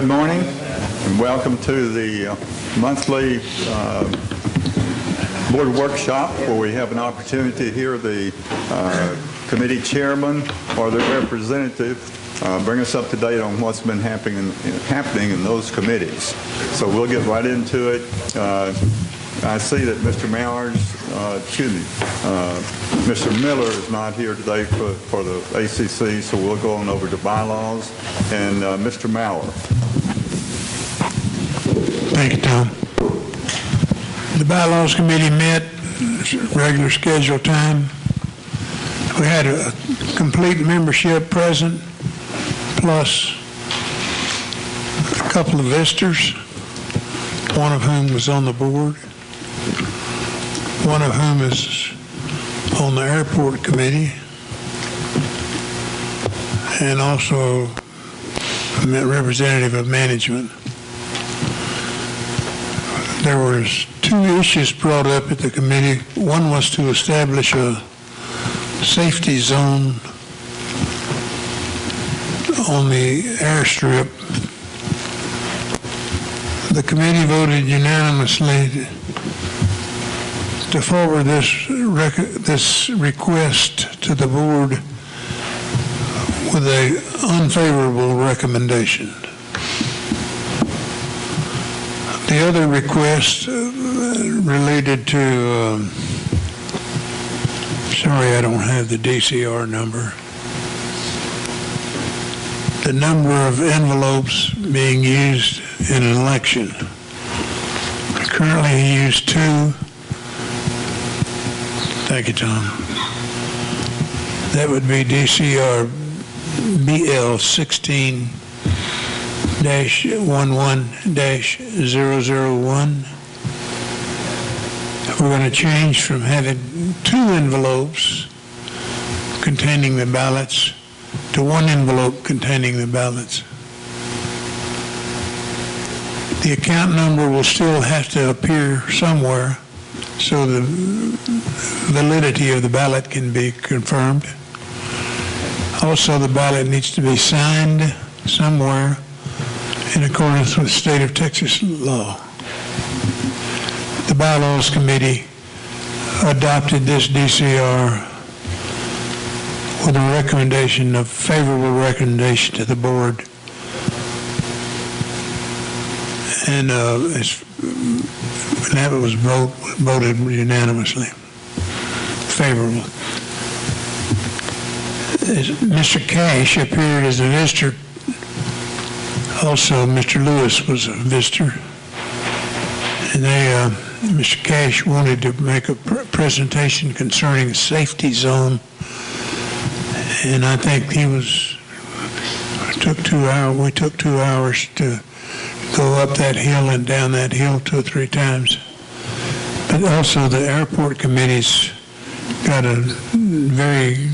Good morning and welcome to the monthly board workshop where we have an opportunity to hear the committee chairman or the representative bring us up to date on what's been happening in those committees. So we'll get right into it. I see that Mr. Mr. Miller is not here today for the ACC, so we'll go on over to bylaws. And Mr. Maurer. Thank you, Tom. The bylaws committee met regular scheduled time. We had a complete membership present, plus a couple of visitors, one of whom was on the board, one of whom is on the airport committee, and also a representative of management. There was two issues brought up at the committee. One was to establish a safety zone on the airstrip. The committee voted unanimously to forward this request to the board with an unfavorable recommendation. The other request related to, sorry I don't have the DCR number, the number of envelopes being used in an election. Currently he used 2. Thank you, Tom. That would be DCR BL 16-11-001. We're going to change from having 2 envelopes containing the ballots to 1 envelope containing the ballots. The account number will still have to appear somewhere so the validity of the ballot can be confirmed. Also, the ballot needs to be signed somewhere in accordance with state of Texas law. The bylaws committee adopted this DCR with a recommendation, a favorable recommendation to the board. And that was voted unanimously favorable. Mr. Cash appeared as a visitor. Also, Mr. Lewis was a visitor. And Mr. Cash wanted to make a presentation concerning a safety zone. And I think we took 2 hours to go up that hill and down that hill 2 or 3 times. But also the airport committee's got a very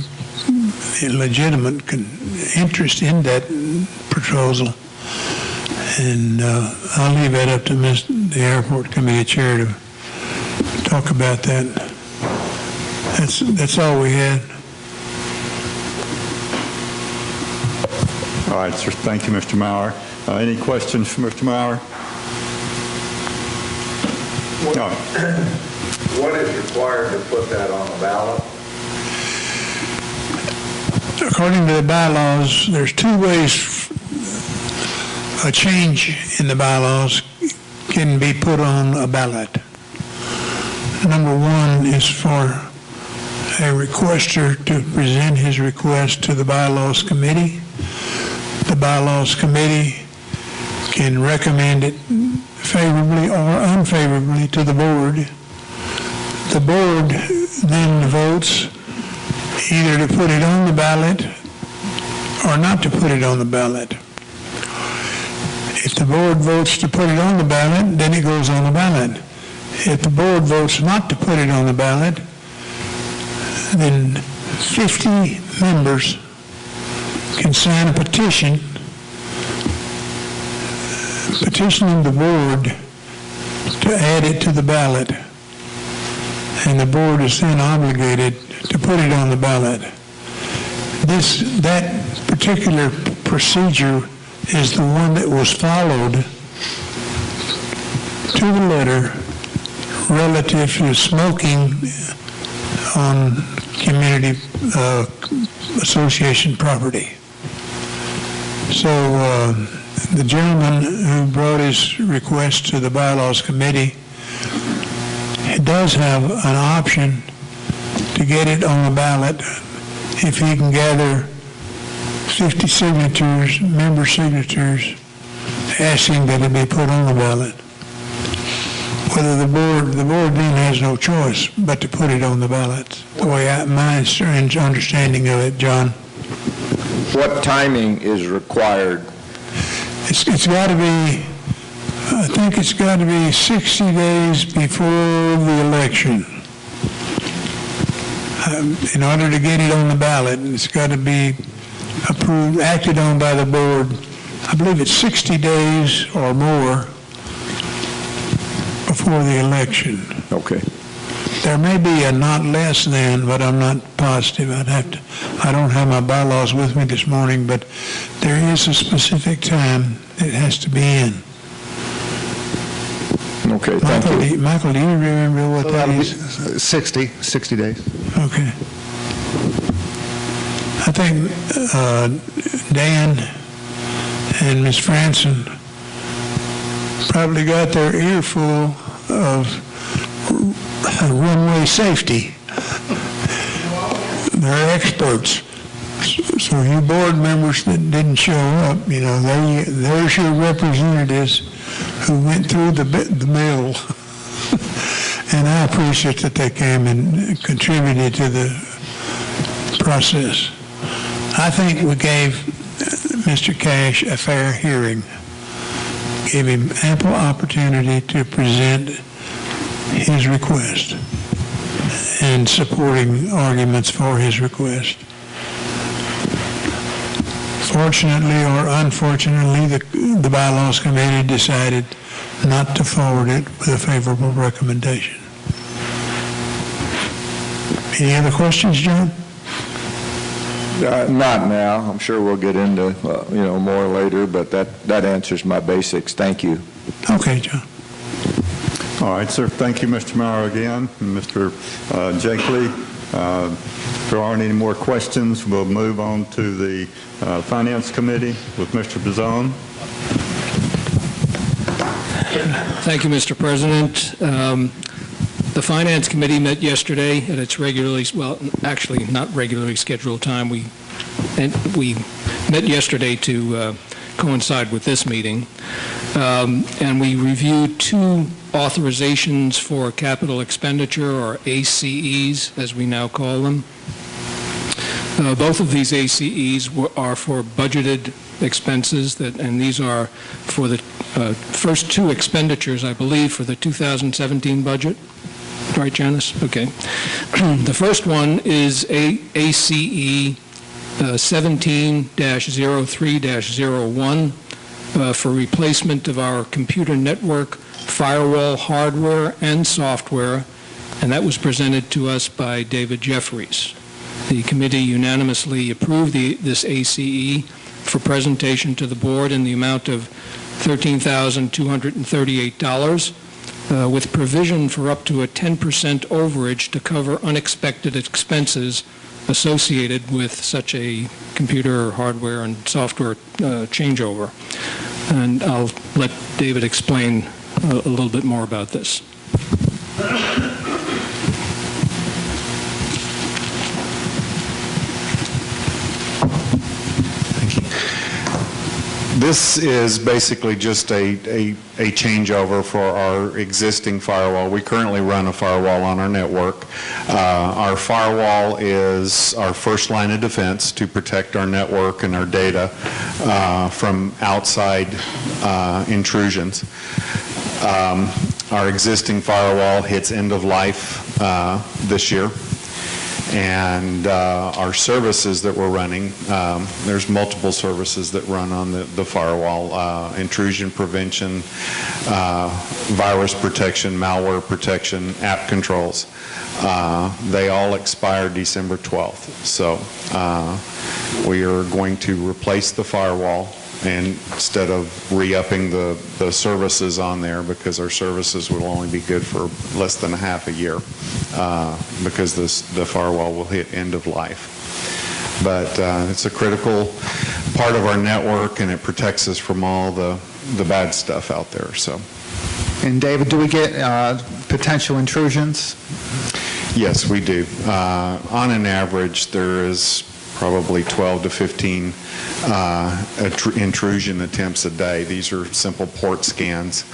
legitimate interest in that proposal. And I'll leave that up to the airport committee chair to talk about that. That's all we had. All right, sir. Thank you, Mr. Maurer. Any questions for Mr. Maurer? What is required to put that on the ballot? According to the bylaws, there's 2 ways a change in the bylaws can be put on a ballot. Number 1 is for a requester to present his request to the bylaws committee. The bylaws committee can recommend it favorably or unfavorably to the board. The board then votes either to put it on the ballot or not to put it on the ballot. If the board votes to put it on the ballot, then it goes on the ballot. If the board votes not to put it on the ballot, then 50 members can sign a petition petitioning the board to add it to the ballot. And the board is then obligated to put it on the ballot. That particular procedure is the one that was followed to the letter relative to smoking on community association property. So the gentleman who brought his request to the Bylaws Committee does have an option to get it on the ballot if he can gather 50 signatures, member signatures, asking that it be put on the ballot. Whether the board then has no choice but to put it on the ballot. The way my understanding of it, John. What timing is required? It's got to be, I think it's got to be 60 days before the election. In order to get it on the ballot, it's got to be approved, acted on by the board. I believe it's 60 days or more before the election. Okay. There may be a not less than, but I'm not positive. I don't have my bylaws with me this morning, but there is a specific time it has to be in. Okay, thank you. Michael, do you remember what that is? 60 days. Okay. I think Dan and Ms. Franson probably got their earful of runway safety. They're experts. So you board members that didn't show up, there's your representatives who went through the mill. And I appreciate that they came and contributed to the process. I think we gave Mr. Cash a fair hearing, gave him ample opportunity to present his request and supporting arguments for his request. Fortunately or unfortunately, the Bylaws Committee decided not to forward it with a favorable recommendation. Any other questions, John? Not now. I'm sure we'll get into more later, but that answers my basics. Thank you. Okay, John. All right, sir. Thank you, Mr. Maurer, again. And Mr. Jakely, if there aren't any more questions, we'll move on to the Finance Committee with Mr. Bizon. Thank you, Mr. President. The Finance Committee met yesterday at its actually not regularly scheduled time. We met yesterday to coincide with this meeting, and we reviewed two authorizations for capital expenditure, or ACEs, as we now call them. Both of these ACEs are for budgeted expenses, and these are for the first two expenditures, I believe, for the 2017 budget. Right, Janice? Okay. The first one is ACE 17-03-01 for replacement of our computer network firewall hardware and software, and that was presented to us by David Jeffries. The committee unanimously approved this ACE for presentation to the board in the amount of $13,238, with provision for up to a 10% overage to cover unexpected expenses associated with such a computer hardware and software changeover. And I'll let David explain a little bit more about this. This is basically just a changeover for our existing firewall. We currently run a firewall on our network. Our firewall is our first line of defense to protect our network and our data from outside intrusions. Our existing firewall hits end of life this year. And our services that we're running, there's multiple services that run on the firewall: intrusion prevention, virus protection, malware protection, app controls. They all expire December 12th. So we are going to replace the firewall instead of re-upping the services on there, because our services will only be good for less than a half a year, because the firewall will hit end of life. But it's a critical part of our network, and it protects us from all the bad stuff out there. So. And David, do we get potential intrusions? Yes, we do. On an average, there is probably 12 to 15 intrusion attempts a day. These are simple port scans.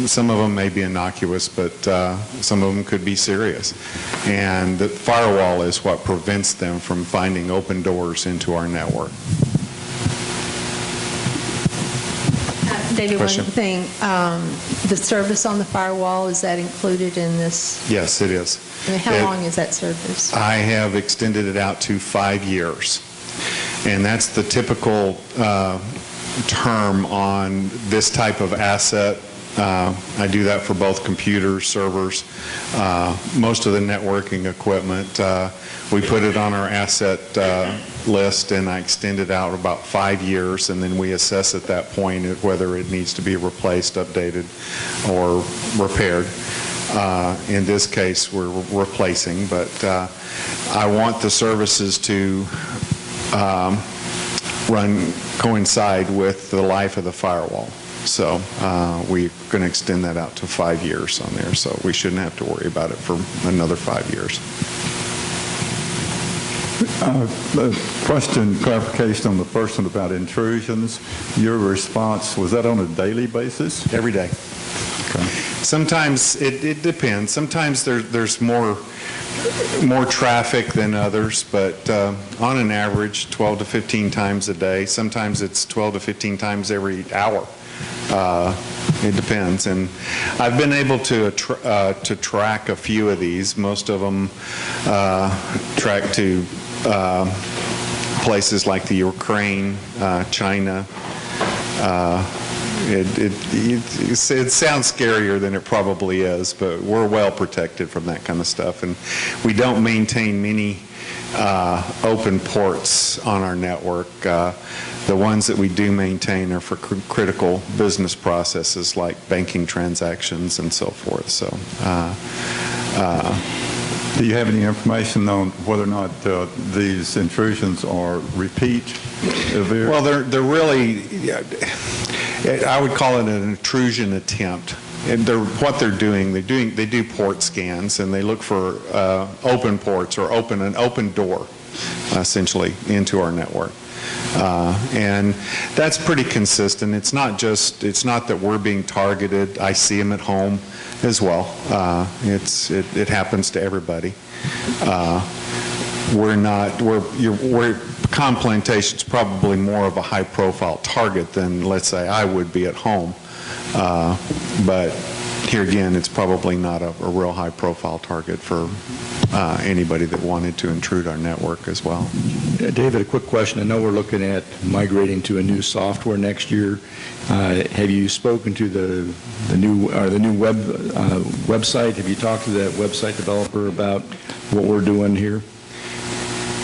Some of them may be innocuous, but some of them could be serious. And the firewall is what prevents them from finding open doors into our network. David, Question? one thing, the service on the firewall, is that included in this? Yes, it is. I mean, how long is that service? I have extended it out to 5 years. And that's the typical term on this type of asset. I do that for both computers, servers, most of the networking equipment. We put it on our asset list, and I extend it out about 5 years, and then we assess at that point whether it needs to be replaced, updated, or repaired. In this case, we're replacing, but I want the services to coincide with the life of the firewall. So we're going to extend that out to 5 years on there, so we shouldn't have to worry about it for another 5 years. Question, clarification on the first one about intrusions. Your response, was that on a daily basis? Every day. Okay. Sometimes it depends. Sometimes there's more traffic than others, but on an average, 12 to 15 times a day. Sometimes it's 12 to 15 times every hour. It depends, and I've been able to track a few of these. Most of them track to places like the Ukraine, China. It sounds scarier than it probably is, but we're well protected from that kind of stuff, and we don't maintain many open ports on our network. The ones that we do maintain are for critical business processes like banking transactions and so forth. So, do you have any information on whether or not these intrusions are repeat? Well, they're really, I would call it an intrusion attempt. And what they're doing, they do port scans, and they look for open ports or an open door, essentially, into our network. And that's pretty consistent. It's not that we're being targeted. I see them at home as well. It happens to everybody. Com Plantation's probably more of a high-profile target than, let's say, I would be at home. But here again, it's probably not a real high-profile target for anybody that wanted to intrude our network as well. David, a quick question. I know we're looking at migrating to a new software next year. Have you spoken to the new website? Have you talked to that website developer about what we're doing here?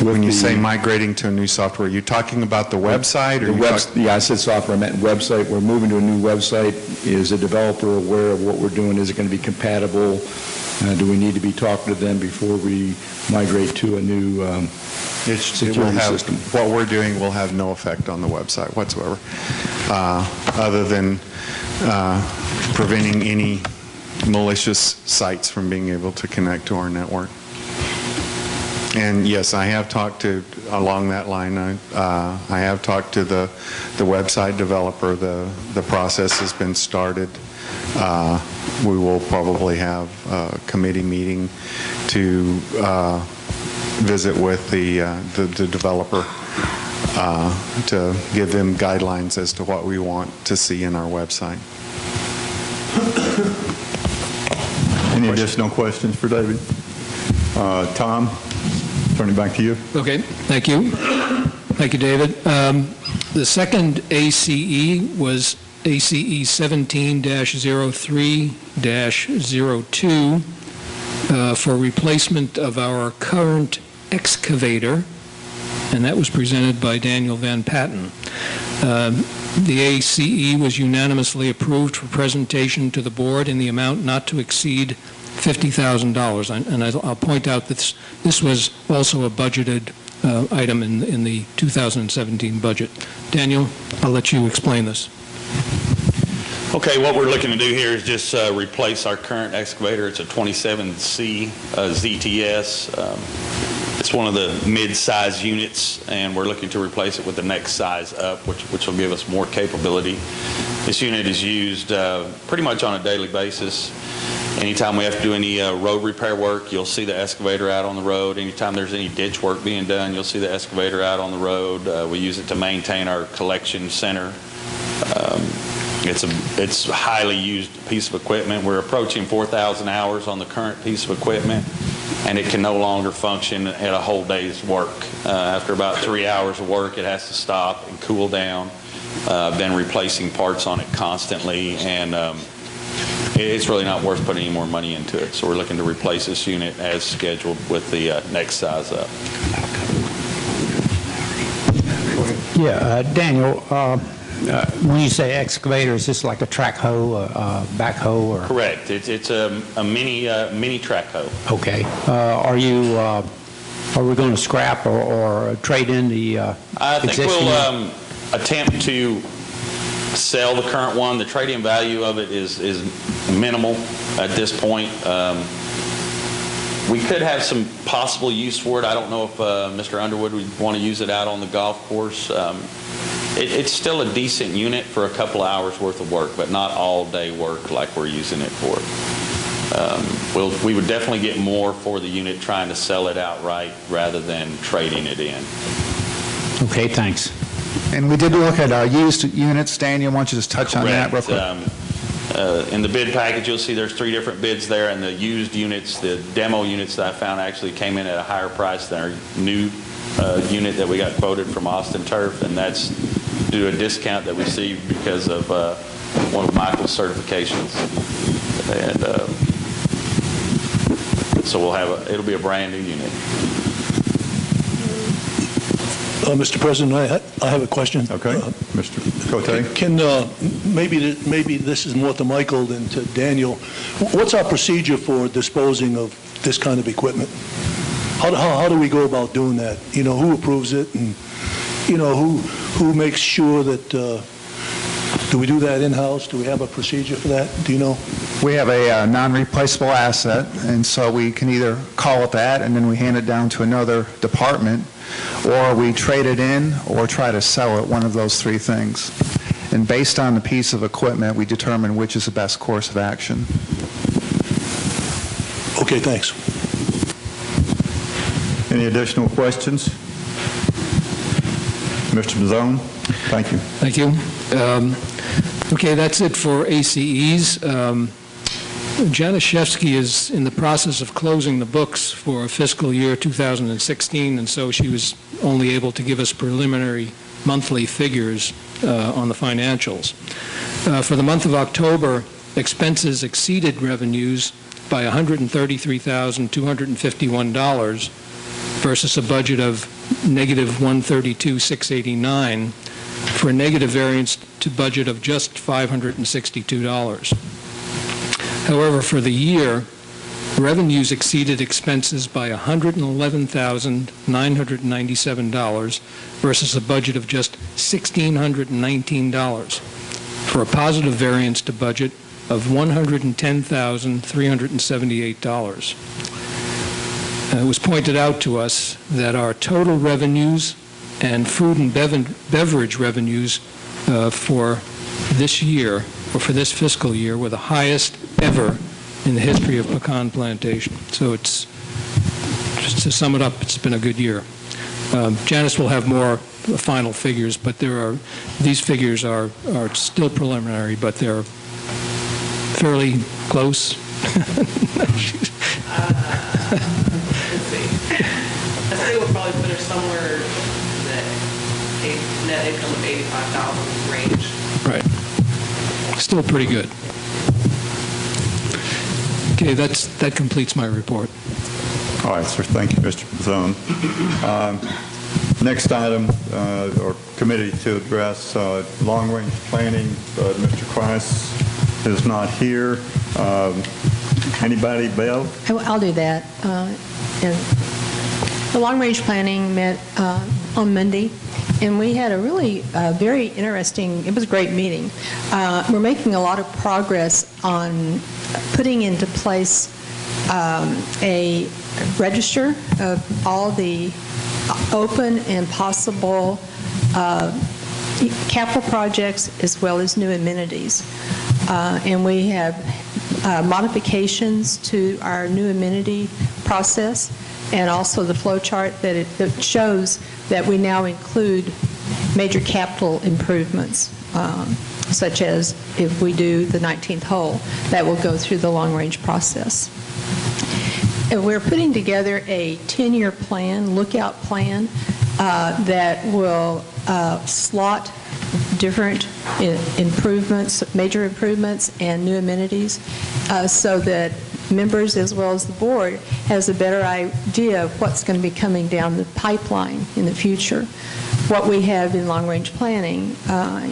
When you say migrating to a new software, are you talking about the website? Or yeah, I said software. I meant website. We're moving to a new website. Is the developer aware of what we're doing? Is it going to be compatible? Do we need to be talking to them before we migrate to a new security system? What we're doing will have no effect on the website whatsoever, other than preventing any malicious sites from being able to connect to our network. And yes, I have talked along that line, I have talked to the website developer. The process has been started. We will probably have a committee meeting to visit with the developer to give them guidelines as to what we want to see in our website. Any additional questions for David? Tom, turning back to you. Okay, thank you. Thank you, David. The second ACE was ACE 17-03-02 for replacement of our current excavator and that was presented by Daniel Van Patten. The ACE was unanimously approved for presentation to the board in the amount not to exceed $50,000. And I'll point out that this was also a budgeted item in the 2017 budget. Daniel, I'll let you explain this. Okay, what we're looking to do here is just replace our current excavator. It's a 27C ZTS. It's one of the mid-size units, and we're looking to replace it with the next size up, which will give us more capability. This unit is used pretty much on a daily basis. Anytime we have to do any road repair work, you'll see the excavator out on the road. Anytime there's any ditch work being done, you'll see the excavator out on the road. We use it to maintain our collection center. It's a highly used piece of equipment. We're approaching 4,000 hours on the current piece of equipment, and it can no longer function at a whole day's work. After about 3 hours of work, it has to stop and cool down. I've been replacing parts on it constantly, and it's really not worth putting any more money into it. So we're looking to replace this unit as scheduled with the next size up. Yeah, Daniel, when you say excavator, is this like a track hoe, a backhoe, or? Correct. It's a mini track hoe. Okay. Are we going to scrap or trade in the I think existing? we'll attempt to sell the current one. The trade-in value of it is minimal at this point. We could have some possible use for it. I don't know if Mr. Underwood would want to use it out on the golf course. It's still a decent unit for a couple hours worth of work, but not all day work like we're using it for. We would definitely get more for the unit trying to sell it outright rather than trading it in. Okay, thanks. And we did look at used units. Daniel, why don't you just touch on that real quick? In the bid package, you'll see there's 3 different bids there, and the used units, the demo units that I found actually came in at a higher price than our new unit that we got quoted from Austin Turf, and that's due to a discount that we received because of one of Michael's certifications. And so it'll be a brand new unit. Mr. President, I have a question. Okay, Mr. Cote. Can maybe this is more to Michael than to Daniel. What's our procedure for disposing of this kind of equipment? How do we go about doing that? You know, who approves it, and you know who makes sure that? Do we do that in-house? Do we have a procedure for that? Do you know? We have a non-replaceable asset, and so we can either call it that, and then we hand it down to another department, or we trade it in or try to sell it, one of those 3 things. And based on the piece of equipment, we determine which is the best course of action. Okay, thanks. Any additional questions? Mr. Mazzone, thank you. Thank you. Okay, that's it for ACEs. Janishevsky is in the process of closing the books for fiscal year 2016, and so she was only able to give us preliminary monthly figures on the financials. For the month of October, expenses exceeded revenues by $133,251 versus a budget of negative $132,689 for a negative variance to budget of just $562. However, for the year, revenues exceeded expenses by $111,997 versus a budget of just $1,619 for a positive variance to budget of $110,378. It was pointed out to us that our total revenues and food and beverage revenues for this year, or for this fiscal year, were the highest ever in the history of pecan plantation. So it's, just to sum it up, it's been a good year. Janice will have more final figures, but these figures are still preliminary, but they're fairly close. Let's see. I say we'll probably put her somewhere in that net income of $85,000 range. Right. Still pretty good. Okay, that completes my report. All right, sir. Thank you, Mr. Mazzone. Next item, or committee to address long-range planning. Mr. Christ is not here. Anybody, Bev? I'll do that. And the long-range planning met on Monday, and we had a really very interesting, it was a great meeting. We're making a lot of progress on putting into place a register of all the open and possible capital projects as well as new amenities. And we have modifications to our new amenity process and also the flow chart that shows that we now include major capital improvements, such as if we do the 19th hole, that will go through the long-range process. And we're putting together a 10-year plan, lookout plan, that will slot different improvements, major improvements, and new amenities, so that members as well as the board has a better idea of what's going to be coming down the pipeline in the future. What we have in long-range planning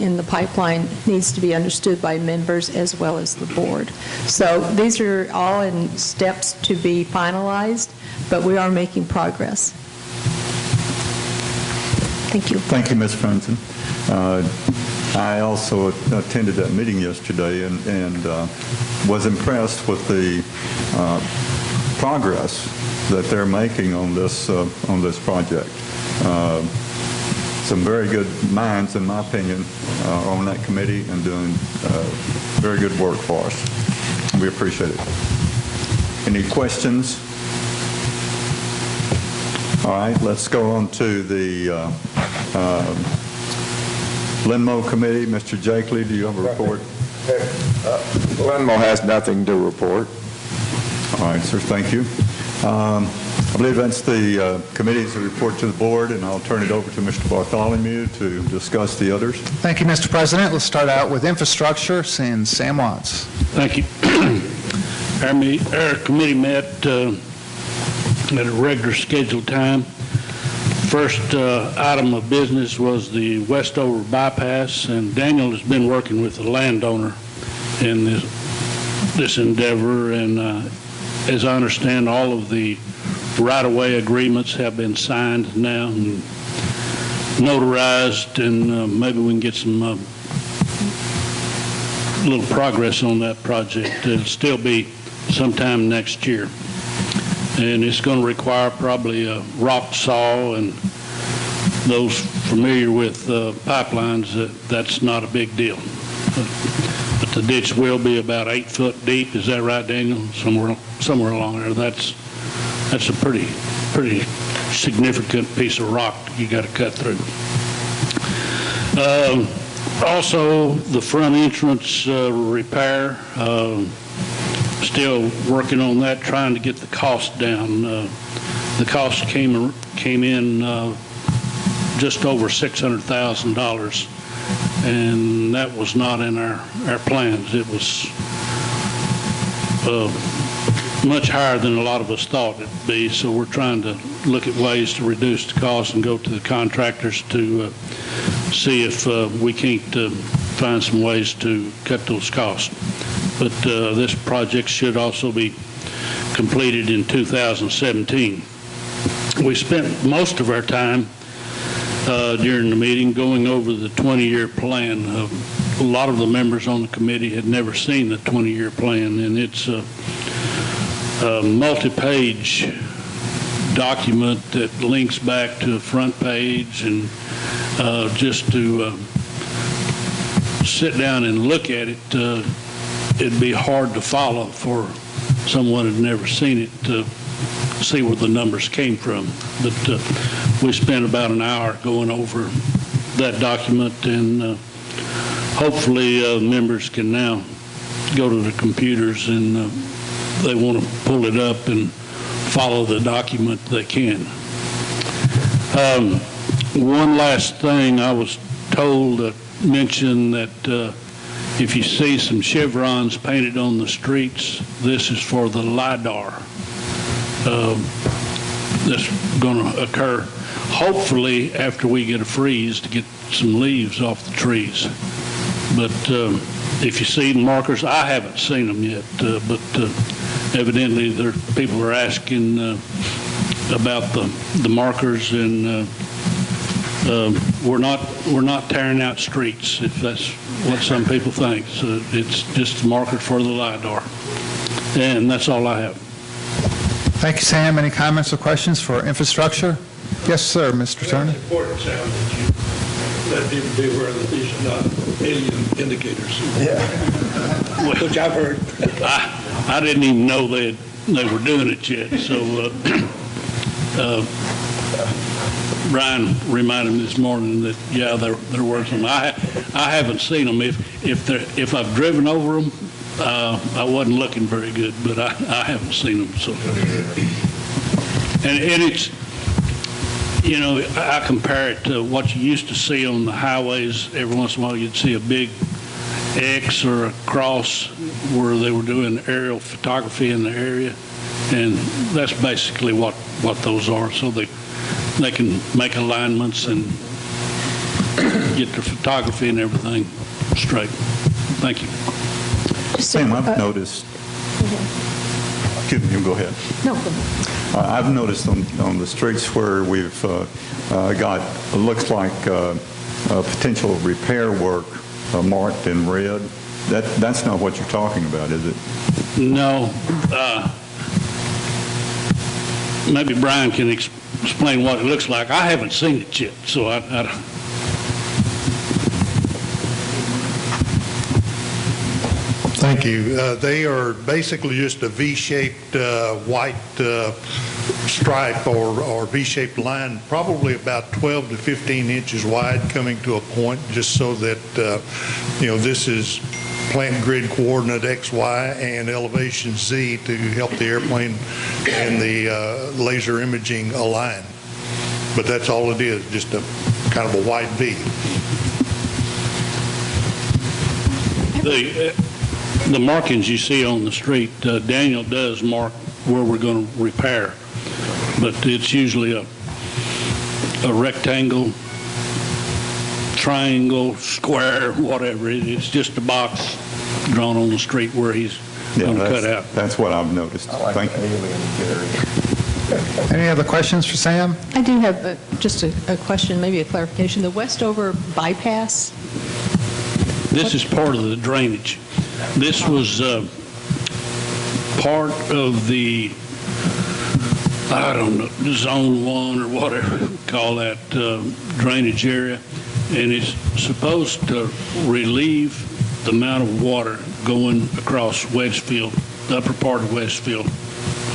in the pipeline needs to be understood by members as well as the board. So these are all in steps to be finalized, but we are making progress. Thank you. Thank you, Ms. Fenton. I also attended that meeting yesterday and was impressed with the progress that they're making on this project. Some very good minds, in my opinion, on that committee and doing very good work for us. We appreciate it. Any questions? All right, let's go on to the Linmo Committee. Mr. Jakely, do you have a report? Linmo has nothing to report. All right, sir, thank you. I believe that's the committee's report to the board, and I'll turn it over to Mr. Bartholomew to discuss the others. Thank you, Mr. President. Let's start out with infrastructure, seeing Sam Watts. Thank you. Our committee met at a regular scheduled time. First item of business was the Westover bypass, and Daniel has been working with the landowner in this endeavor, and as I understand, all of the right-of-way agreements have been signed now and notarized, and maybe we can get some little progress on that project. It'll still be sometime next year. And it's going to require probably a rock saw, and those familiar with pipelines, that's not a big deal. But the ditch will be about 8 foot deep. Is that right, Daniel? Somewhere along there. That's a pretty significant piece of rock you got to cut through. Also, the front entrance repair. Still working on that, trying to get the cost down. The cost came in just over $600,000, and that was not in our plans. It was much higher than a lot of us thought it would be, so we're trying to look at ways to reduce the cost and go to the contractors to see if we can't find some ways to cut those costs. But this project should also be completed in 2017. We spent most of our time during the meeting going over the 20-year plan. A lot of the members on the committee had never seen the 20-year plan, and it's a multi-page document that links back to the front page, and just to sit down and look at it, it'd be hard to follow for someone who'd never seen it to see where the numbers came from. But we spent about an hour going over that document, and hopefully members can now go to the computers, and they want to pull it up and follow the document, they can. One last thing, I was told to mention that if you see some chevrons painted on the streets, this is for the LIDAR that's going to occur. hopefully after we get a freeze to get some leaves off the trees. But if you see markers, I haven't seen them yet, but evidently people are asking about the markers, and we're not tearing out streets, if that's what some people think. So it's just markers for the LIDAR. And that's all I have. Thank you, Sam. Any comments or questions for infrastructure? Yes, sir, Mr. Turner. It's important, Sam, that you let people be aware that these are not alien indicators. Yeah. Which I've heard. I didn't even know they were doing it yet. So Brian reminded me this morning that, yeah, they're working. I haven't seen them. If I've driven over them, I wasn't looking very good, but I haven't seen them. So, and it's, you know, I compare it to what you used to see on the highways. Every once in a while, you'd see a big X or a cross where they were doing aerial photography in the area, and that's basically what those are. So they can make alignments and get their photography and everything straight. Thank you. Sam, I've noticed. Excuse me, go ahead. No, go ahead. I've noticed on the streets where we've got, looks like potential repair work marked in red. That's not what you're talking about, is it? No. Maybe Brian can explain what it looks like. I haven't seen it yet, so I Thank you. They are basically just a V-shaped white stripe or V-shaped line, probably about 12 to 15 inches wide, coming to a point, just so that, this is plant grid coordinate X, Y, and elevation Z to help the airplane and the laser imaging align. But that's all it is, just a kind of a white V. The markings you see on the street, Daniel does mark where we're going to repair, but it's usually a rectangle, triangle, square, whatever. It's just a box drawn on the street where he's going to cut out. That's what I've noticed. Thank you. Any other questions for Sam? I do have just a question, maybe a clarification. The Westover bypass? This is part of the drainage. This was part of the, I don't know, Zone 1 or whatever we call that drainage area, and it's supposed to relieve the amount of water going across Wedgefield, the upper part of Wedgefield,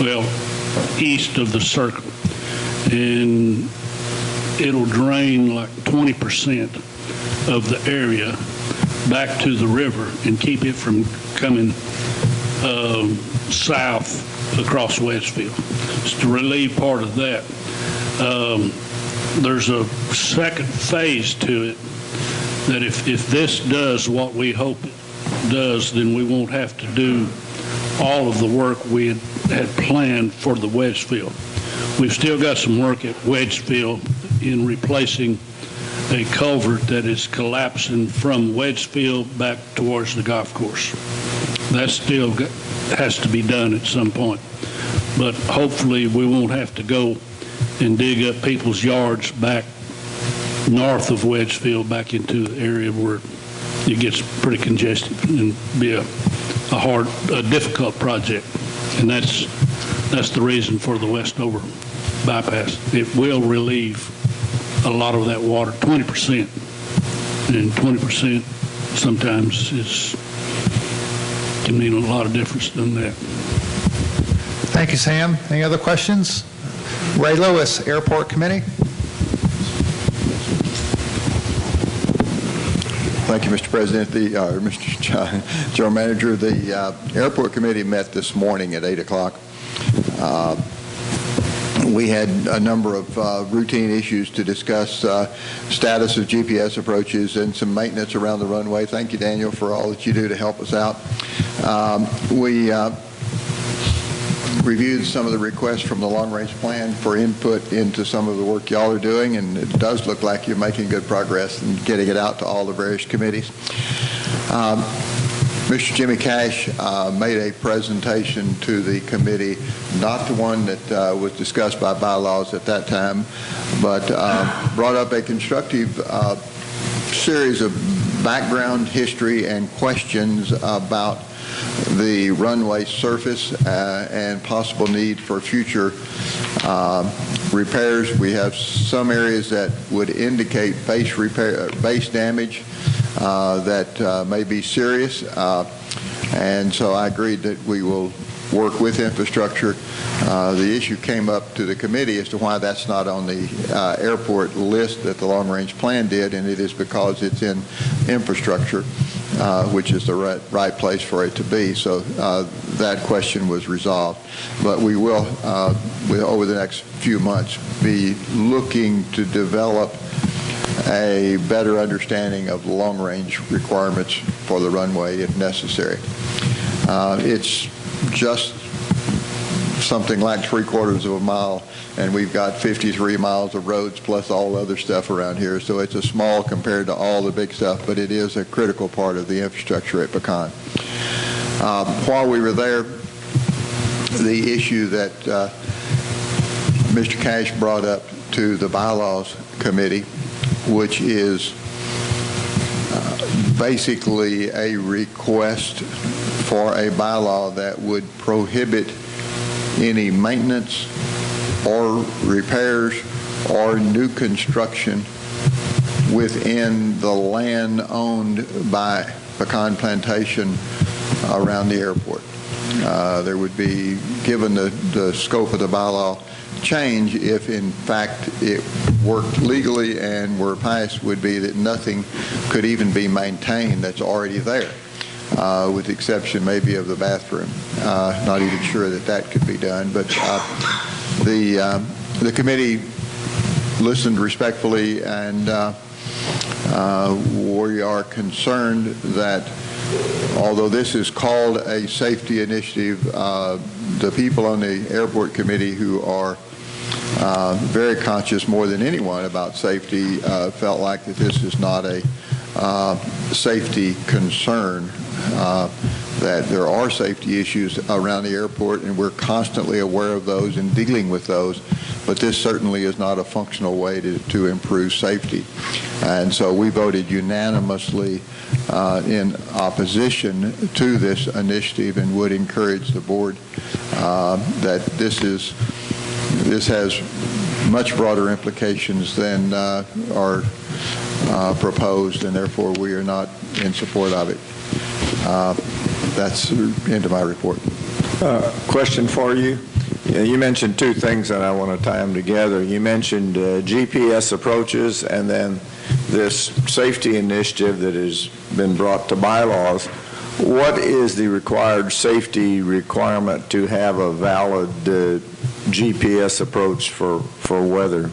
well, east of the circle. And it'll drain like 20% of the area back to the river and keep it from coming south across Wedgefield. It's to relieve part of that. There's a second phase to it that if this does what we hope it does, then we won't have to do all of the work we had planned for the Wedgefield. We've still got some work at Wedgefield in replacing a culvert that is collapsing from Wedgefield back towards the golf course. That still has to be done at some point. But hopefully we won't have to go and dig up people's yards back north of Wedgefield back into the area where it gets pretty congested and be a difficult project. And that's the reason for the Westover bypass. It will relieve a lot of that water, 20%, and 20% sometimes can mean a lot of difference than that. Thank you, Sam. Any other questions? Ray Lewis, Airport Committee. Thank you, Mr. President. Mr. General Manager, the Airport Committee met this morning at 8 o'clock. We had a number of routine issues to discuss, status of GPS approaches and some maintenance around the runway. Thank you, Daniel, for all that you do to help us out. We reviewed some of the requests from the long-range plan for input into some of the work y'all are doing, and it does look like you're making good progress in getting it out to all the various committees. Mr. Jimmy Cash made a presentation to the committee, not the one that was discussed by bylaws at that time, but brought up a constructive series of background history and questions about the runway surface and possible need for future repairs. We have some areas that would indicate base damage that may be serious, and so I agreed that we will work with infrastructure. The issue came up to the committee as to why that's not on the airport list that the long-range plan did, and it is because it's in infrastructure, which is the right place for it to be. So that question was resolved. But we will, over the next few months, be looking to develop a better understanding of the long-range requirements for the runway if necessary. It's just something like 3/4 of a mile, and we've got 53 miles of roads plus all other stuff around here, so it's a small compared to all the big stuff, but it is a critical part of the infrastructure at Pecan. While we were there, the issue that Mr. Cash brought up to the bylaws committee, which is basically a request for a bylaw that would prohibit any maintenance or repairs or new construction within the land owned by Pecan Plantation around the airport. There would be, given the scope of the bylaw change, if in fact it worked legally and were passed, would be that nothing could even be maintained that's already there, with the exception maybe of the bathroom. Not even sure that that could be done, but the committee listened respectfully, and we are concerned that although this is called a safety initiative, the people on the airport committee who are very conscious more than anyone about safety felt like that this is not a safety concern, that there are safety issues around the airport, and we're constantly aware of those and dealing with those, but this certainly is not a functional way to improve safety. And so we voted unanimously in opposition to this initiative and would encourage the board that this has much broader implications than are proposed, and therefore we are not in support of it. That's the end of my report. Question for you. You mentioned two things, and I want to tie them together. You mentioned GPS approaches and then this safety initiative that has been brought to bylaws. What is the required safety requirement to have a valid GPS approach for weather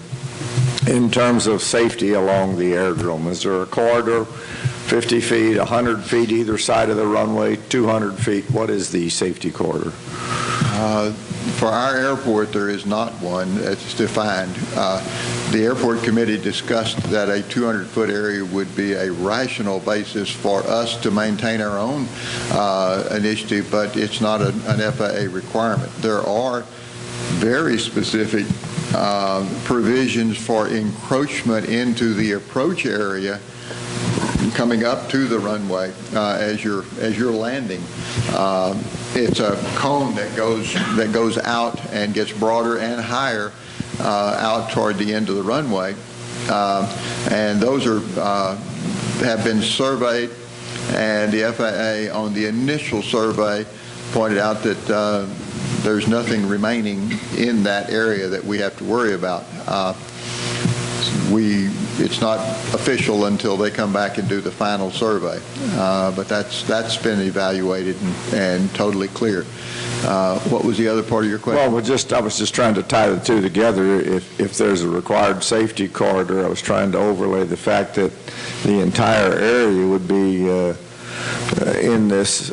in terms of safety along the aerodrome? Is there a corridor, 50 feet, 100 feet either side of the runway, 200 feet? What is the safety corridor? For our airport, there is not one. It's defined. The airport committee discussed that a 200-foot area would be a rational basis for us to maintain our own initiative, but it's not an FAA requirement. There are very specific provisions for encroachment into the approach area coming up to the runway as you're landing. It's a cone that goes out and gets broader and higher out toward the end of the runway, and those have been surveyed, and the FAA on the initial survey pointed out that there's nothing remaining in that area that we have to worry about. It's not official until they come back and do the final survey, but that's been evaluated and totally clear. What was the other part of your question? Well, I was just trying to tie the two together. If there's a required safety corridor, I was trying to overlay the fact that the entire area would be in this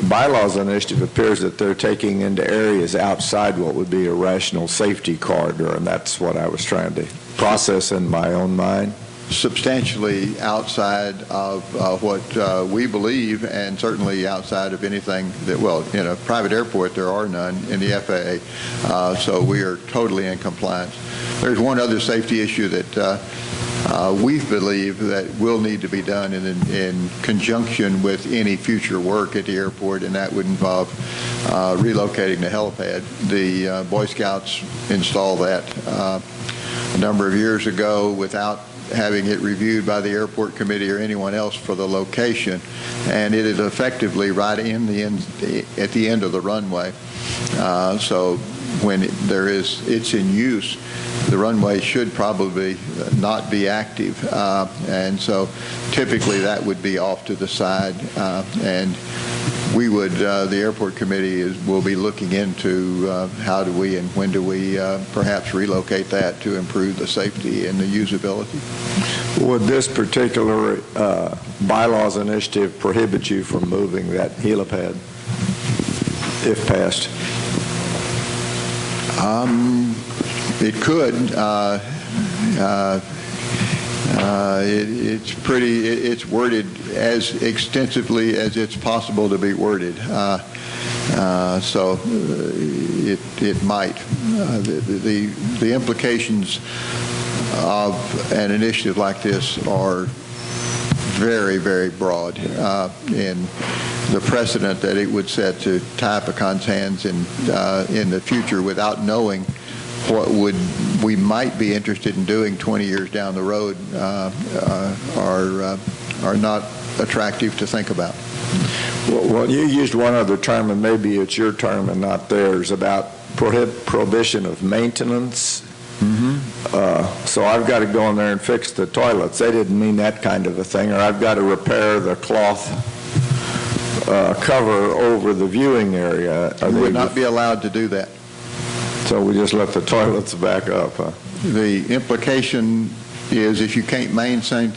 bylaws initiative appears that they're taking into areas outside what would be a rational safety corridor, and that's what I was trying to process in my own mind. Substantially outside of what we believe, and certainly outside of anything that, well, in a private airport, there are none in the FAA, so we are totally in compliance. There's one other safety issue that we believe that will need to be done in conjunction with any future work at the airport, and that would involve relocating the helipad. The Boy Scouts installed that a number of years ago without having it reviewed by the airport committee or anyone else for the location, and it is effectively right in the end, at the end of the runway. So when it's in use, the runway should probably not be active, and so typically that would be off to the side, and we would, the airport committee will be looking into how do we and when do we perhaps relocate that to improve the safety and the usability. Would this particular bylaws initiative prohibit you from moving that helipad, if passed? It could. It's worded as extensively as it's possible to be worded. So it might. The implications of an initiative like this are very, very broad in the precedent that it would set to tie pecans' hands in the future without knowing what we might be interested in doing 20 years down the road are not attractive to think about. Well, you used one other term, and maybe it's your term and not theirs, about prohibition of maintenance. Mm-hmm. So I've got to go in there and fix the toilets. They didn't mean that kind of a thing. Or I've got to repair the cloth cover over the viewing area. You would not be allowed to do that. So we just let the toilets back up, huh? The implication is if you can't maintain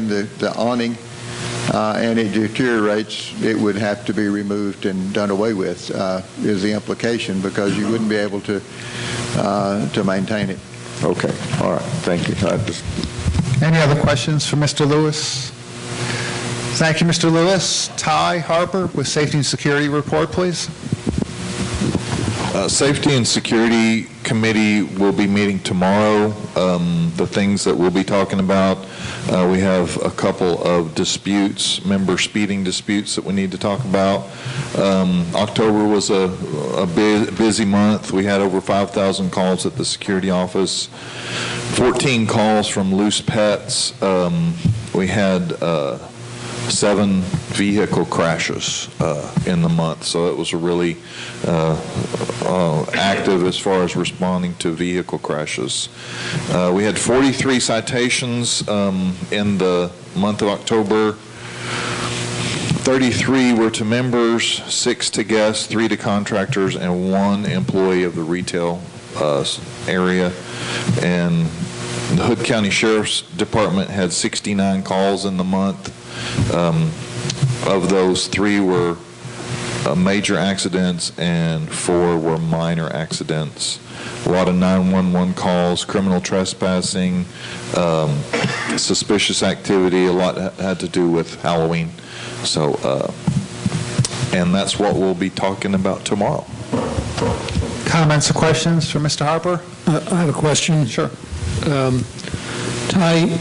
the awning and it deteriorates, it would have to be removed and done away with, is the implication, because you wouldn't be able to maintain it. Okay, all right, thank you. Any other questions for Mr. Lewis? Thank you, Mr. Lewis. Ty Harper with Safety and Security Report, please. Safety and Security Committee will be meeting tomorrow. The things that we'll be talking about, we have a couple of disputes, member speeding disputes that we need to talk about. October was a busy month. We had over 5,000 calls at the security office, 14 calls from loose pets. We had 7 vehicle crashes in the month, so it was a really active as far as responding to vehicle crashes. We had 43 citations in the month of October. 33 were to members, 6 to guests, 3 to contractors, and 1 employee of the retail area. And the Hood County Sheriff's Department had 69 calls in the month. Of those, 3 were major accidents and 4 were minor accidents. A lot of 911 calls, criminal trespassing, suspicious activity. A lot had to do with Halloween. So, and that's what we'll be talking about tomorrow. Comments or questions for Mr. Harper? I have a question. Sure. Ty,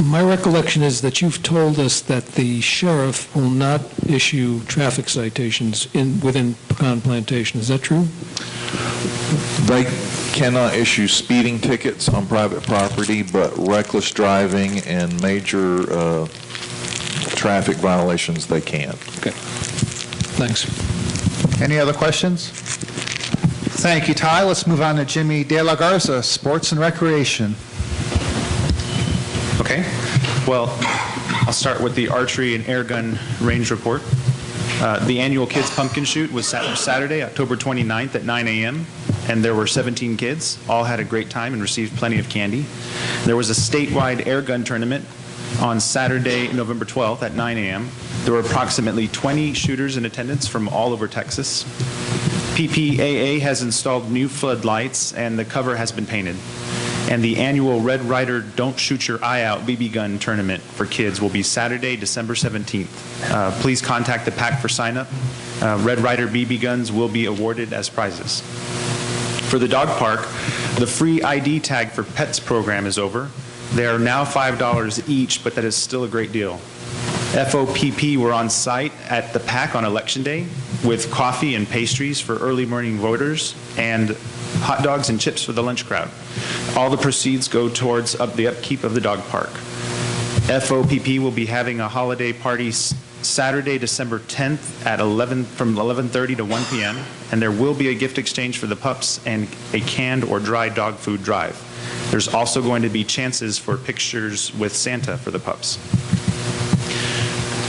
my recollection is that you've told us that the sheriff will not issue traffic citations within Pecan Plantation. Is that true? They cannot issue speeding tickets on private property, but reckless driving and major traffic violations they can. Okay. Thanks. Any other questions? Thank you, Ty. Let's move on to Jimmy De La Garza, Sports and Recreation. Okay. Well, I'll start with the archery and air gun range report. The annual Kids Pumpkin Shoot was Saturday, October 29th at 9 a.m., and there were 17 kids. All had a great time and received plenty of candy. There was a statewide air gun tournament On Saturday, November 12th at 9 a.m., there were approximately 20 shooters in attendance from all over Texas. PPAA has installed new floodlights and the cover has been painted. And the annual Red Ryder Don't Shoot Your Eye Out BB gun tournament for kids will be Saturday, December 17th. Please contact the PAC for sign up. Red Ryder BB guns will be awarded as prizes. For the dog park, the free ID tag for pets program is over. They are now $5 each, but that is still a great deal. FOPP were on site at the PAC on Election Day with coffee and pastries for early morning voters and hot dogs and chips for the lunch crowd. All the proceeds go towards the upkeep of the dog park. FOPP will be having a holiday party Saturday, December 10th from 11:30 to 1 p.m. and there will be a gift exchange for the pups and a canned or dry dog food drive. There's also going to be chances for pictures with Santa for the pups.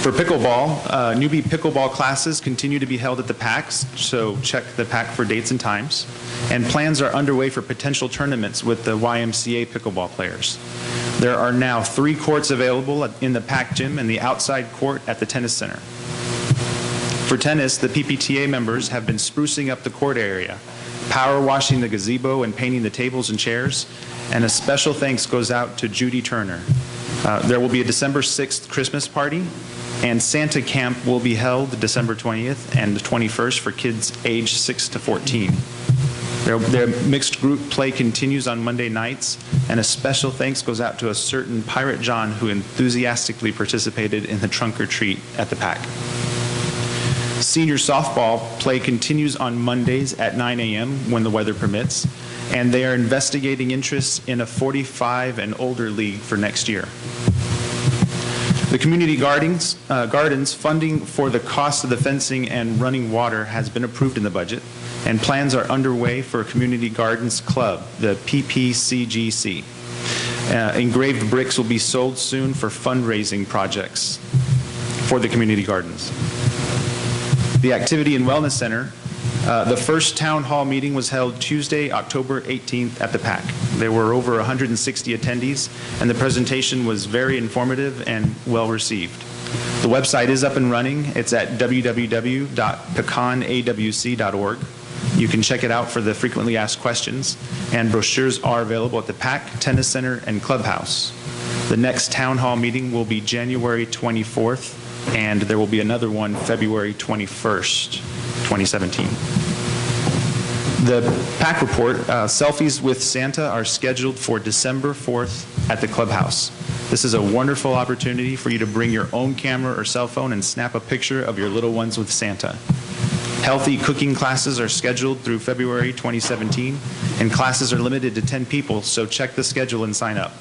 For pickleball, newbie pickleball classes continue to be held at the PACs, so check the PAC for dates and times. And plans are underway for potential tournaments with the YMCA pickleball players. There are now 3 courts available in the PAC gym and the outside court at the tennis center. For tennis, the PPTA members have been sprucing up the court area, power washing the gazebo and painting the tables and chairs, and a special thanks goes out to Judy Turner. There will be a December 6th Christmas party, and Santa Camp will be held December 20th and the 21st for kids aged 6 to 14. Their mixed group play continues on Monday nights, and a special thanks goes out to a certain Pirate John who enthusiastically participated in the trunk or treat at the PAC. Senior softball play continues on Mondays at 9 a.m. when the weather permits, and they are investigating interest in a 45 and older league for next year. The community gardens funding for the cost of the fencing and running water has been approved in the budget, and plans are underway for a community gardens club, the PPCGC. Engraved bricks will be sold soon for fundraising projects for the community gardens. The Activity and Wellness Center, the first town hall meeting was held Tuesday, October 18th at the PAC. There were over 160 attendees, and the presentation was very informative and well received. The website is up and running. It's at www.pecanawc.org. You can check it out for the frequently asked questions, and brochures are available at the PAC, Tennis Center, and Clubhouse. The next town hall meeting will be January 24th, and there will be another one February 21st, 2017. The PAC report, selfies with Santa are scheduled for December 4th at the Clubhouse. This is a wonderful opportunity for you to bring your own camera or cell phone and snap a picture of your little ones with Santa. Healthy cooking classes are scheduled through February 2017, and classes are limited to 10 people, so check the schedule and sign up.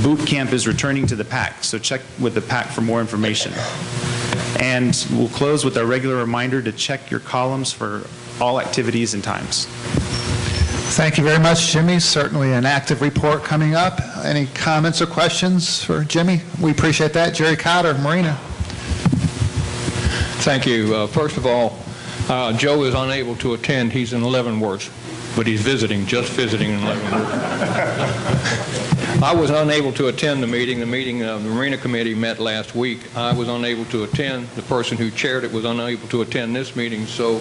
Boot camp is returning to the PAC, so check with the PAC for more information. And we'll close with a regular reminder to check your columns for all activities and times. Thank you very much, Jimmy. Certainly an active report coming up. Any comments or questions for Jimmy? We appreciate that. Jerry Cotter, Marina. Thank you. First of all, Joe is unable to attend. He's in Leavenworth, but he's just visiting in Leavenworth. I was unable to attend the meeting. The Marina Committee met last week. I was unable to attend. The person who chaired it was unable to attend this meeting, so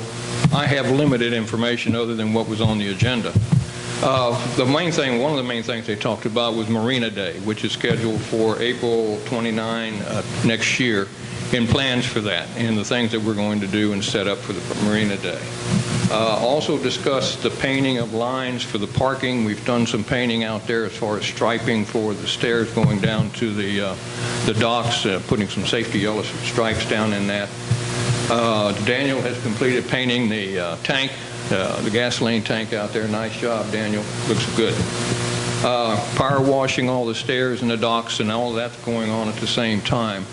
I have limited information other than what was on the agenda. One of the main things they talked about was Marina Day, which is scheduled for April 29 next year, and plans for that, and the things that we're going to do and set up for the Marina Day. Also discussed the painting of lines for the parking. We've done some painting out there as far as striping for the stairs going down to the docks, putting some safety yellow stripes down in that. Daniel has completed painting the tank, the gasoline tank out there. Nice job, Daniel. Looks good. Power washing all the stairs and the docks, and all of that's going on at the same time.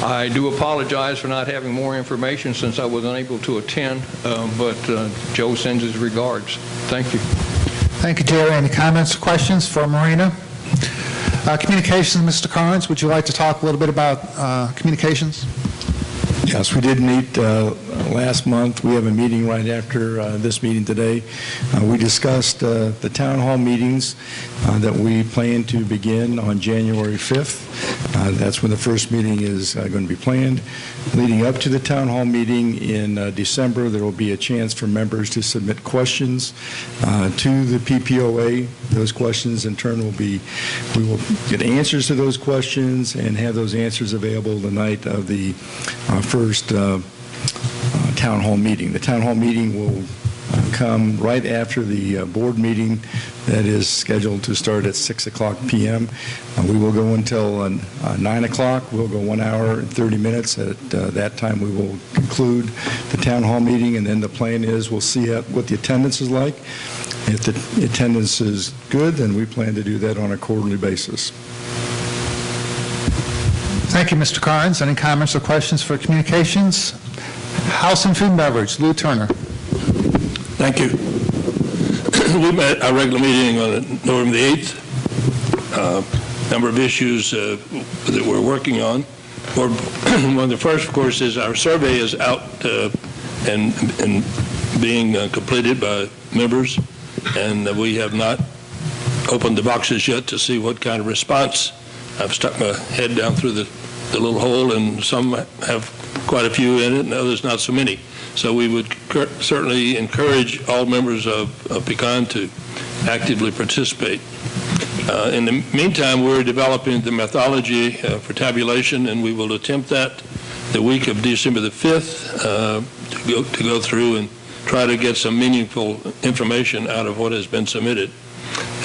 I do apologize for not having more information since I was unable to attend, but Joe sends his regards. Thank you. Thank you, Jerry. Any comments or questions for Marina? Communications, Mr. Carnes, would you like to talk a little bit about communications? Yes, we did meet last month. We have a meeting right after this meeting today. We discussed the town hall meetings that we plan to begin on January 5th. That's when the first meeting is going to be planned. Leading up to the town hall meeting in December, there will be a chance for members to submit questions to the PPOA. Those questions in turn we will get answers to those questions and have those answers available the night of the first town hall meeting. The town hall meeting will come right after the board meeting that is scheduled to start at 6 o'clock p.m. We will go until 9 o'clock. We'll go 1 hour and 30 minutes. At that time, we will conclude the town hall meeting, and then the plan is we'll see what the attendance is like. If the attendance is good, then we plan to do that on a quarterly basis. Thank you, Mr. Carnes. Any comments or questions for communications? House and Food and Beverage, Lou Turner. Thank you. We met our regular meeting on November the 8th. Number of issues that we're working on. One of the first, of course, is our survey is out and being completed by members, and we have not opened the boxes yet to see what kind of response. I've stuck my head down through the little hole, and some have quite a few in it, and others not so many. So we would certainly encourage all members of Pecan to actively participate. In the meantime, we're developing the methodology for tabulation, and we will attempt that the week of December the 5th to go through and try to get some meaningful information out of what has been submitted.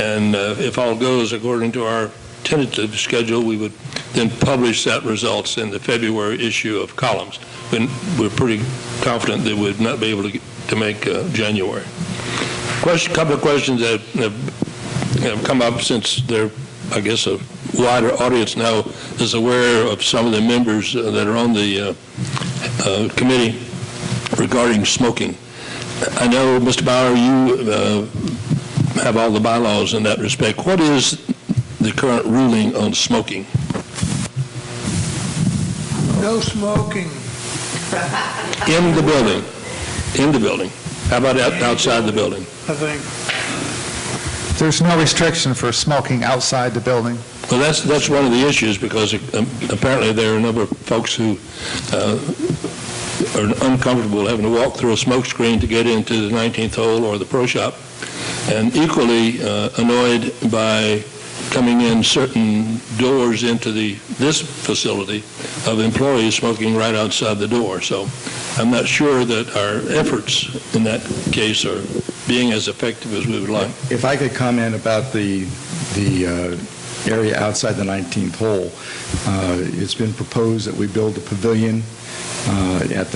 And if all goes according to our tentative schedule, we would then publish that results in the February issue of Columns. We're pretty confident that we'd not be able to make January. Couple of questions that have come up since they're, I guess, a wider audience now is aware of some of the members that are on the committee regarding smoking. I know, Mr. Bauer, you have all the bylaws in that respect. What is the current ruling on smoking? No smoking. In the building. In the building. How about outside the building? I think. There's no restriction for smoking outside the building. Well, that's one of the issues, because apparently there are a number of folks who are uncomfortable having to walk through a smoke screen to get into the 19th hole or the pro shop, and equally annoyed by coming in certain doors into this facility of employees smoking right outside the door. So I'm not sure that our efforts in that case are being as effective as we would like. If I could comment about the area outside the 19th hole, it's been proposed that we build a pavilion at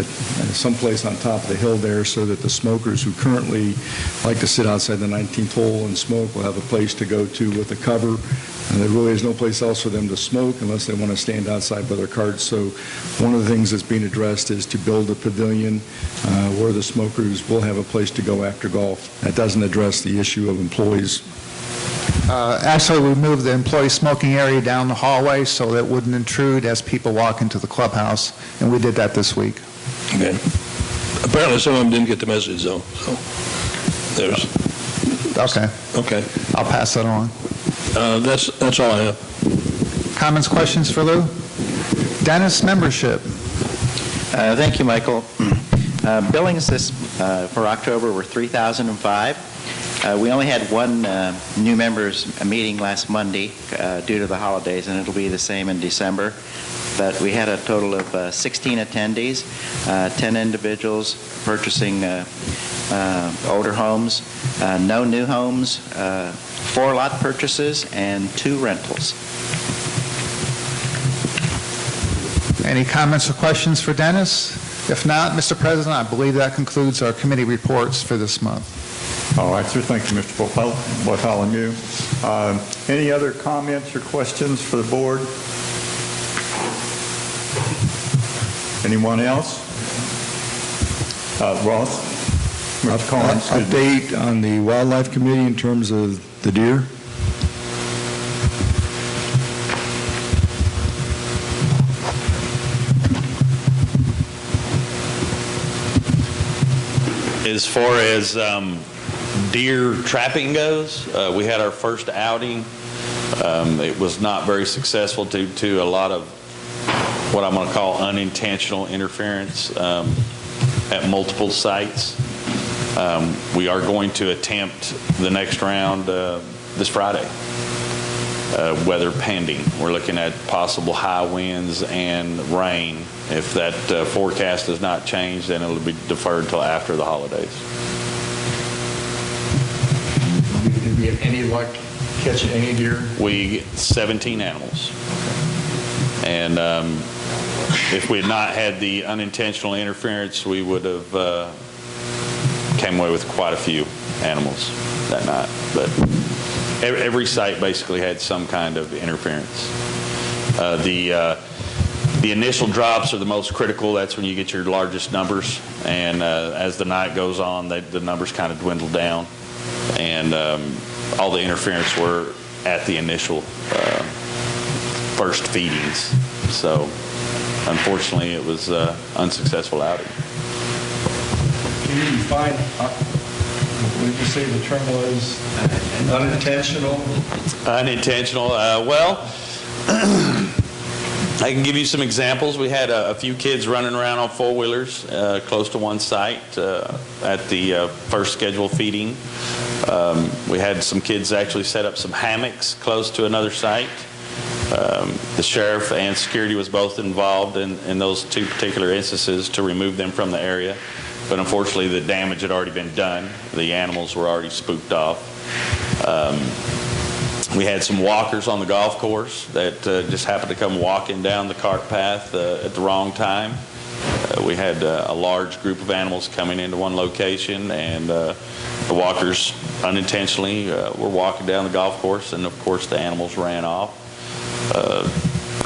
someplace on top of the hill there, so that the smokers who currently like to sit outside the 19th hole and smoke will have a place to go to with a cover. And there really is no place else for them to smoke unless they want to stand outside by their carts. So one of the things that's being addressed is to build a pavilion where the smokers will have a place to go after golf. That doesn't address the issue of employees. Actually, we moved the employee smoking area down the hallway so that it wouldn't intrude as people walk into the clubhouse, and we did that this week. Okay. Apparently some of them didn't get the message, though. So there's... Okay. Okay. I'll pass that on. That's all I have. Comments, questions for Lou? Dennis, membership. Thank you, Michael. Billings for October were 3,005. We only had one new members meeting last Monday due to the holidays, and it'll be the same in December. But we had a total of 16 attendees, 10 individuals purchasing older homes, no new homes, 4 lot purchases, and 2 rentals. Any comments or questions for Dennis? If not, Mr. President, I believe that concludes our committee reports for this month. All right, sir. Thank you, Mr. Bartholomew. Any other comments or questions for the board? Anyone else? Ross? Mr. Collins? Update on the Wildlife Committee in terms of the deer? As far as deer trapping goes, we had our first outing. It was not very successful due to a lot of what I'm going to call unintentional interference at multiple sites. We are going to attempt the next round this Friday, weather pending. We're looking at possible high winds and rain. If that forecast does not change, then it'll be deferred until after the holidays. Did we have any luck catching any deer? We get 17 animals. And if we had not had the unintentional interference, we would have came away with quite a few animals that night. But every site basically had some kind of interference. The initial drops are the most critical. That's when you get your largest numbers. And as the night goes on, the numbers kind of dwindle down. And all the interference were at the initial first feedings. So unfortunately, it was an unsuccessful outing. Can you define, what did you say the term was? Unintentional? Unintentional. Well, I can give you some examples. We had a few kids running around on four-wheelers close to one site at the first scheduled feeding. We had some kids actually set up some hammocks close to another site. The sheriff and security was both involved in those two particular instances to remove them from the area. But unfortunately, the damage had already been done. The animals were already spooked off. We had some walkers on the golf course that just happened to come walking down the cart path at the wrong time. We had a large group of animals coming into one location, and the walkers unintentionally were walking down the golf course, and of course the animals ran off.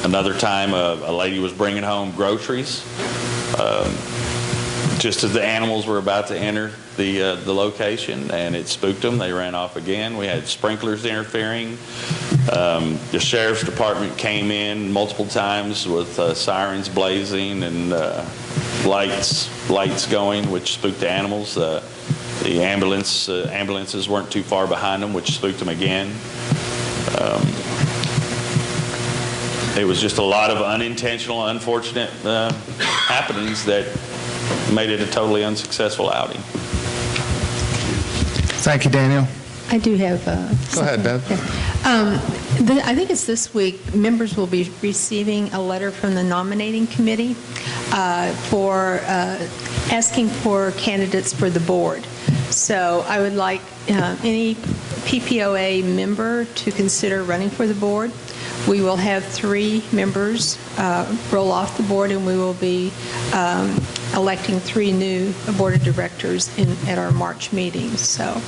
Another time, a lady was bringing home groceries. Just as the animals were about to enter the location, and it spooked them, they ran off again. We had sprinklers interfering. The sheriff's department came in multiple times with sirens blazing and lights going, which spooked the animals. The ambulances weren't too far behind them, which spooked them again. It was just a lot of unintentional, unfortunate happenings that made it a totally unsuccessful outing. Thank you, Daniel. I do have Go ahead, Bev. I think it's this week, members will be receiving a letter from the nominating committee for asking for candidates for the board. So I would like any PPOA member to consider running for the board. We will have 3 members roll off the board, and we will be electing 3 new board of directors at our March meeting. So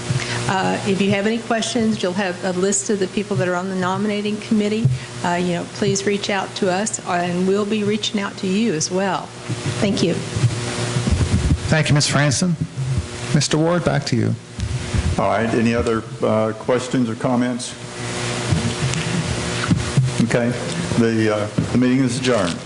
if you have any questions, you'll have a list of the people that are on the nominating committee. Please reach out to us, and we'll be reaching out to you as well. Thank you. Thank you, Ms. Franson. Mr. Ward, back to you. All right. Any other questions or comments? Okay. The meeting is adjourned.